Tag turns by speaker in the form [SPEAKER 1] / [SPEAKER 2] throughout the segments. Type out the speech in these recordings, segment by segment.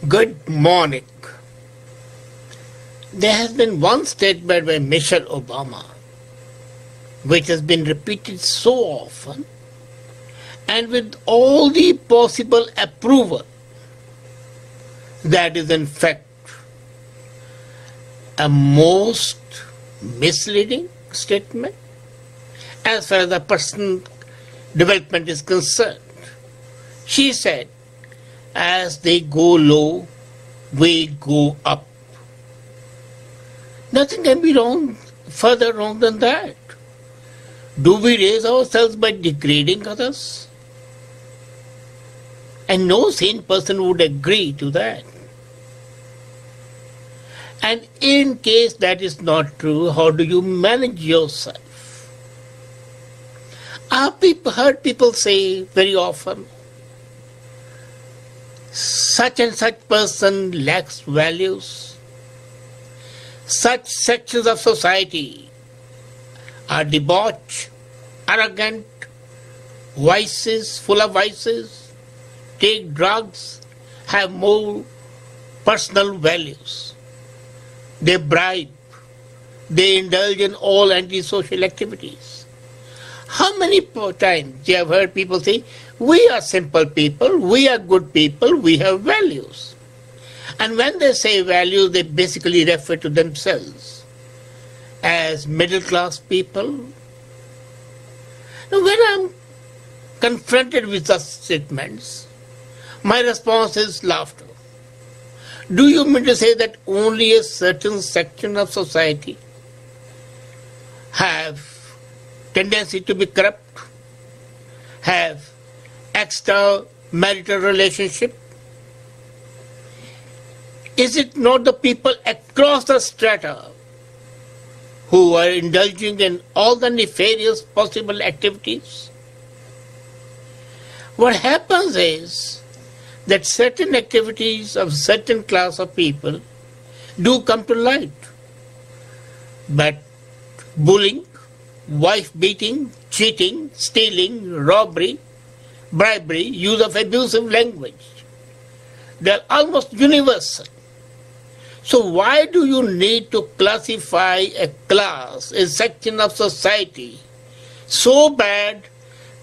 [SPEAKER 1] Good morning. There has been one statement by Michelle Obama which has been repeated so often and with all the possible approval that is in fact a most misleading statement as far as the personal development is concerned. She said, as they go low, we go up. Nothing can be further wrong than that. Do we raise ourselves by degrading others? And no sane person would agree to that. And in case that is not true, how do you manage yourself? I've heard people say very often, such and such person lacks values. Such sections of society are debauched, arrogant, full of vices, take drugs, have more personal values. They bribe, they indulge in all antisocial activities. How many times you have heard people say, we are simple people, we are good people, we have values. And when they say values, they basically refer to themselves as middle class people. Now, when I'm confronted with such statements, my response is laughter. Do you mean to say that only a certain section of society have tendency to be corrupt, have extramarital relationship? Is it not the people across the strata who are indulging in all the nefarious possible activities? What happens is that certain activities of certain class of people do come to light. But bullying, wife beating, cheating, stealing, robbery, bribery, use of abusive language, they are almost universal. So why do you need to classify a class, a section of society, so bad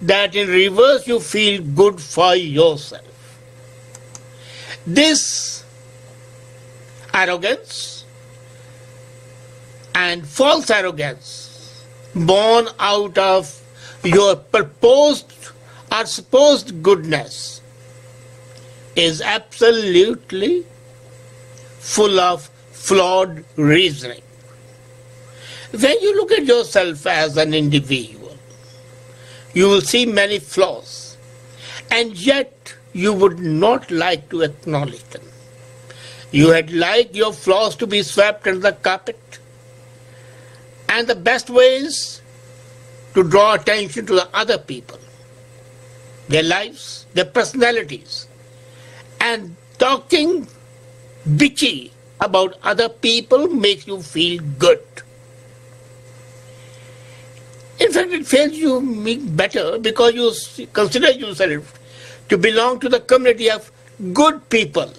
[SPEAKER 1] that in reverse you feel good for yourself? This arrogance and false arrogance born out of your purposed or supposed goodness is absolutely full of flawed reasoning. When you look at yourself as an individual, you will see many flaws, and yet you would not like to acknowledge them. You had liked your flaws to be swept under the carpet, and the best way is to draw attention to the other people, their lives, their personalities, and talking bitchy about other people makes you feel good. In fact, it fails you make better because you consider yourself to belong to the community of good people.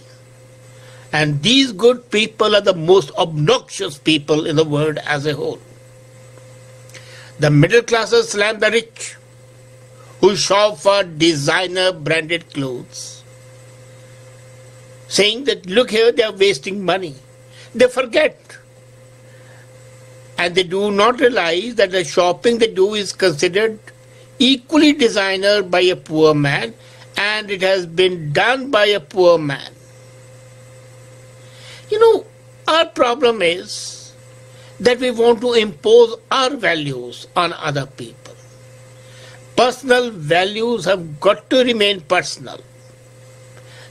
[SPEAKER 1] And these good people are the most obnoxious people in the world as a whole. The middle classes slam the rich who shop for designer branded clothes, saying that, look here, they are wasting money. They forget. And they do not realize that the shopping they do is considered equally designer by a poor man, and it has been done by a poor man. You know, our problem is that we want to impose our values on other people. Personal values have got to remain personal.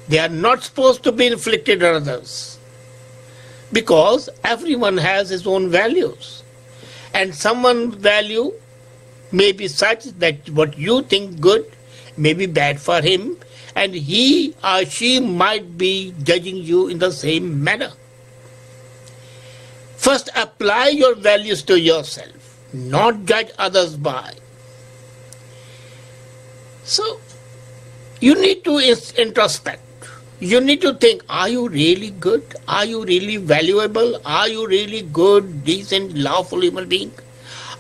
[SPEAKER 1] They are not supposed to be inflicted on others, because everyone has his own values, and someone's value may be such that what you think good may be bad for him, and he or she might be judging you in the same manner. First, apply your values to yourself, not judge others by. So, you need to introspect. You need to think, are you really good? Are you really valuable? Are you really good, decent, lawful human being?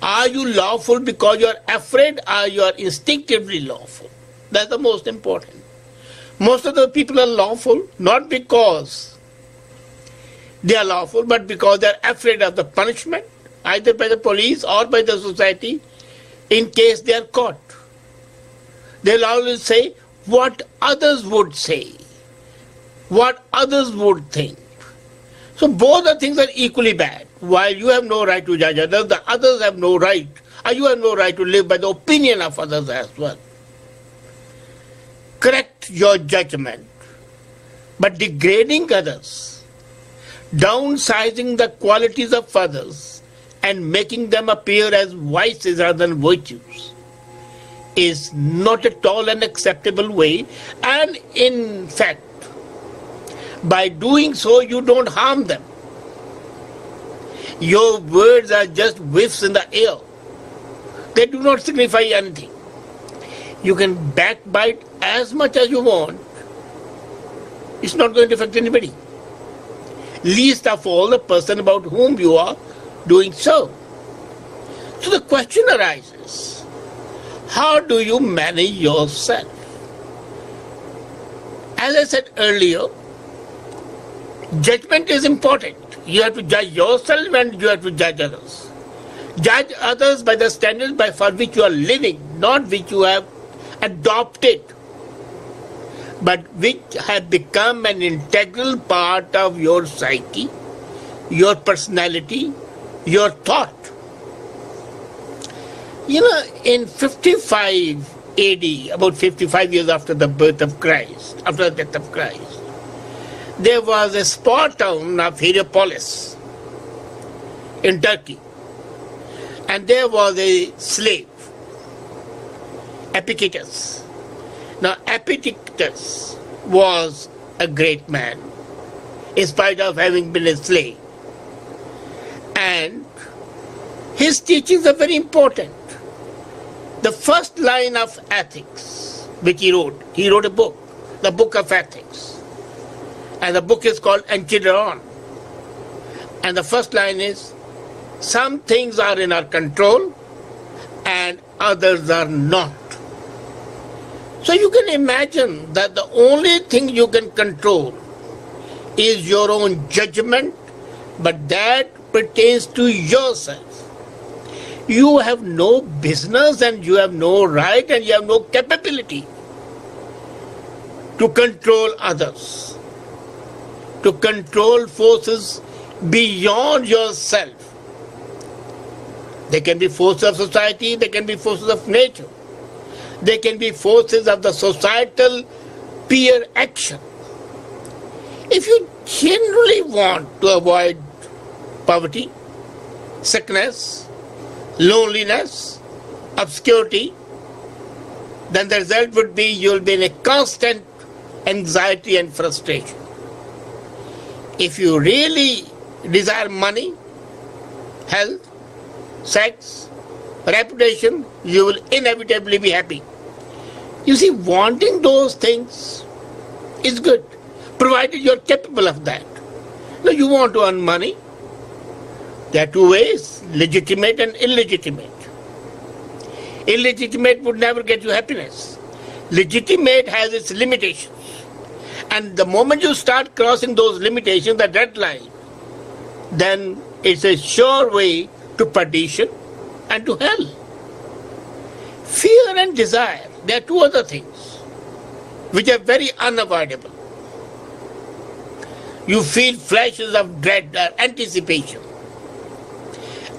[SPEAKER 1] Are you lawful because you are afraid, or you are instinctively lawful? That's the most important. Most of the people are lawful not because they are lawful, but because they are afraid of the punishment, either by the police or by the society, in case they are caught. They'll always say what others would say, what others would think. So both the things are equally bad. While you have no right to judge others, the others have no right, or you have no right to live by the opinion of others as well. Correct your judgment, but degrading others, downsizing the qualities of others, and making them appear as vices rather than virtues is not at all an acceptable way, and in fact, by doing so, you don't harm them. Your words are just whiffs in the air. They do not signify anything. You can backbite as much as you want. It's not going to affect anybody. Least of all the person about whom you are doing so. So the question arises, how do you manage yourself? As I said earlier, judgment is important. You have to judge yourself and you have to judge others. Judge others by the standards for which you are living, not which you have adopted, but which have become an integral part of your psyche, your personality, your thought. You know, in 55 AD, about 55 years after the birth of Christ, after the death of Christ, there was a small town of Hierapolis in Turkey, and there was a slave, Epictetus. Now, Epictetus was a great man, in spite of having been a slave. And his teachings are very important. The first line of ethics, which he wrote a book, the Book of Ethics. And the book is called Enchidron. And the first line is, some things are in our control and others are not. So you can imagine that the only thing you can control is your own judgment, but that pertains to yourself. You have no business and you have no right and you have no capability to control others, to control forces beyond yourself. They can be forces of society, they can be forces of nature. They can be forces of the societal peer action. If you generally want to avoid poverty, sickness, loneliness, obscurity, then the result would be you'll be in a constant anxiety and frustration. If you really desire money, health, sex, reputation, you will inevitably be happy. You see, wanting those things is good, provided you're capable of that. Now, you want to earn money. There are two ways, legitimate and illegitimate. Illegitimate would never get you happiness. Legitimate has its limitations. And the moment you start crossing those limitations, the red line, then it's a sure way to perdition and to hell. Fear and desire, there are two other things which are very unavoidable. You feel flashes of dread or anticipation.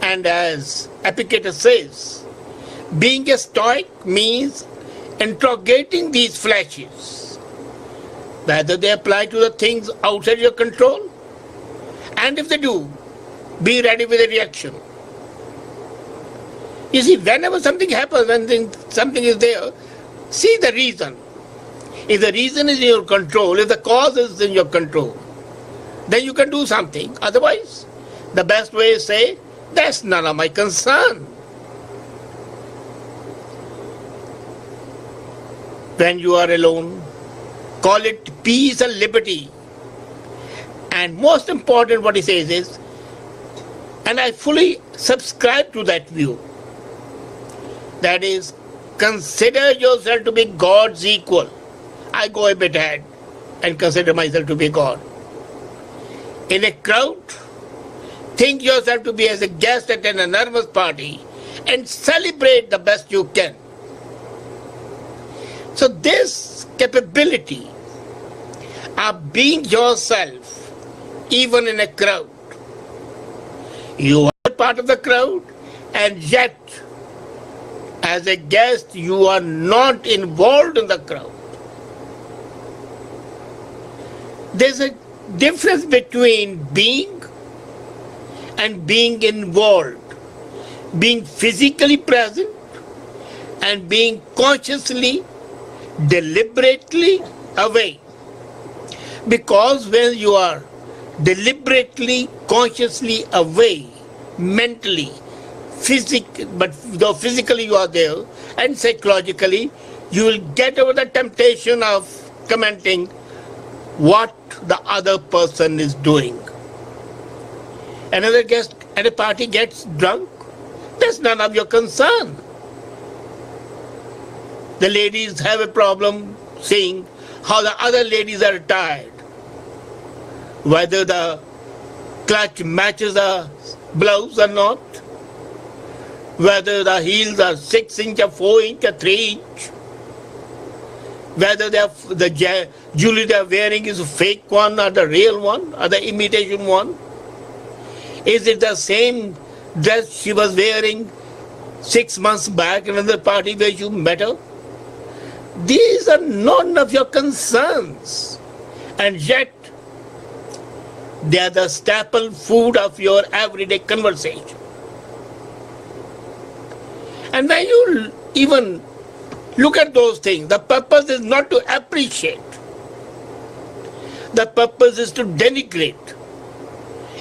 [SPEAKER 1] And as Epictetus says, being a Stoic means interrogating these flashes, whether they apply to the things outside your control, and if they do, be ready with a reaction. You see, whenever something happens, when something is there, see the reason. If the reason is in your control, if the cause is in your control, then you can do something. Otherwise, the best way is say, that's none of my concern. When you are alone, call it peace and liberty. And most important what he says is, and I fully subscribe to that view, that is, consider yourself to be God's equal. I go a bit ahead and consider myself to be God. In a crowd, think yourself to be as a guest at an enormous party and celebrate the best you can. So this capability of being yourself even in a crowd, you are part of the crowd, and yet as a guest you are not involved in the crowd. There's a difference between being and being involved, being physically present and being consciously, deliberately away. Because when you are deliberately, consciously away, mentally, but though physically you are there, and psychologically, you will get over the temptation of commenting what the other person is doing. Another guest at a party gets drunk, that's none of your concern. The ladies have a problem seeing how the other ladies are tired, whether the clutch matches the blouse or not, whether the heels are 6 inch or 4 inch or 3 inch, whether the jewelry they are wearing is a fake one or the real one or the imitation one. Is it the same dress she was wearing 6 months back in another party where you met her? These are none of your concerns, and yet they are the staple food of your everyday conversation. And when you even look at those things, the purpose is not to appreciate. The purpose is to denigrate.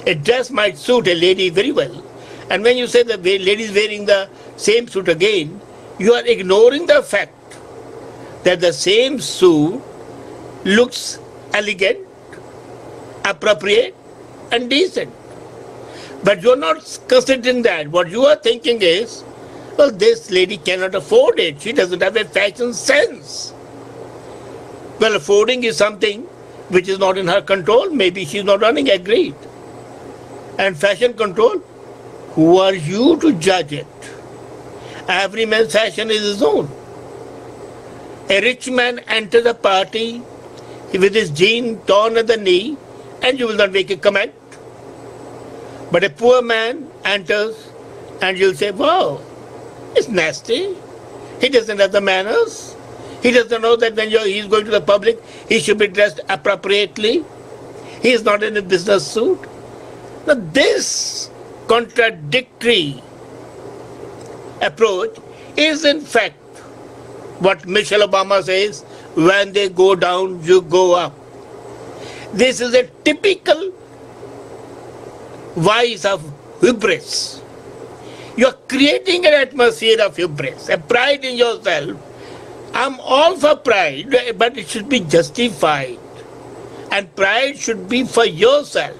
[SPEAKER 1] A dress might suit a lady very well, and when you say the lady is wearing the same suit again, you are ignoring the fact that the same suit looks elegant, appropriate, and decent. But you're not considering that. What you are thinking is, well, this lady cannot afford it. She doesn't have a fashion sense. Well, affording is something which is not in her control. Maybe she's not running, agreed. And fashion control, who are you to judge it? Every man's fashion is his own. A rich man enters a party with his jeans torn at the knee, and you will not make a comment. But a poor man enters and you'll say, wow, it's nasty. He doesn't have the manners. He doesn't know that when he's going to the public, he should be dressed appropriately. He is not in a business suit. Now this contradictory approach is in fact what Michelle Obama says, when they go down, you go up. This is a typical vice of hubris. You are creating an atmosphere of hubris, a pride in yourself. I'm all for pride, but it should be justified. And pride should be for yourself.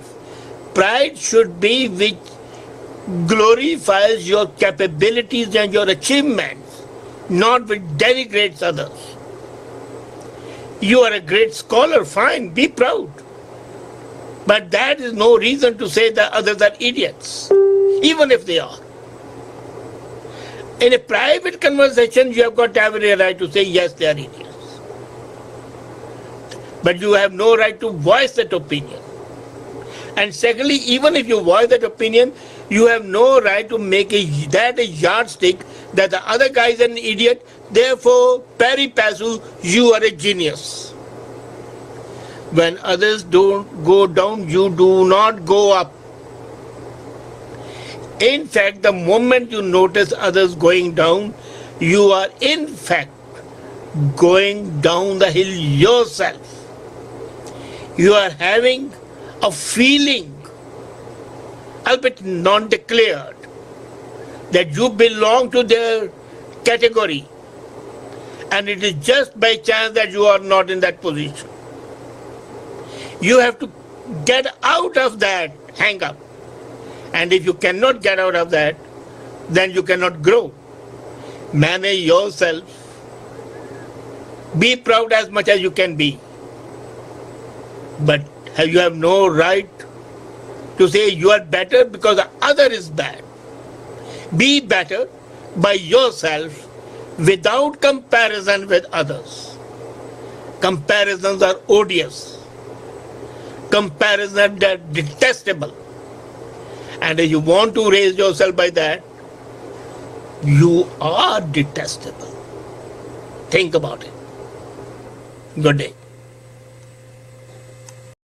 [SPEAKER 1] Pride should be which glorifies your capabilities and your achievements, not which denigrates others. You are a great scholar, fine, be proud. But that is no reason to say that others are idiots, even if they are. In a private conversation, you have got every right to say, yes, they are idiots. But you have no right to voice that opinion. And secondly, even if you voice that opinion, you have no right to make that a yardstick that the other guy is an idiot, therefore, pari passu, you are a genius. When others don't go down, you do not go up. In fact, the moment you notice others going down, you are in fact going down the hill yourself. You are having a feeling, albeit non-declared, that you belong to their category. And it is just by chance that you are not in that position. You have to get out of that hang up. And if you cannot get out of that, then you cannot grow. Manage yourself. Be proud as much as you can be. But you have no right to say you are better because the other is bad. Be better by yourself without comparison with others. Comparisons are odious. Comparisons are detestable. And if you want to raise yourself by that, you are detestable. Think about it. Good day.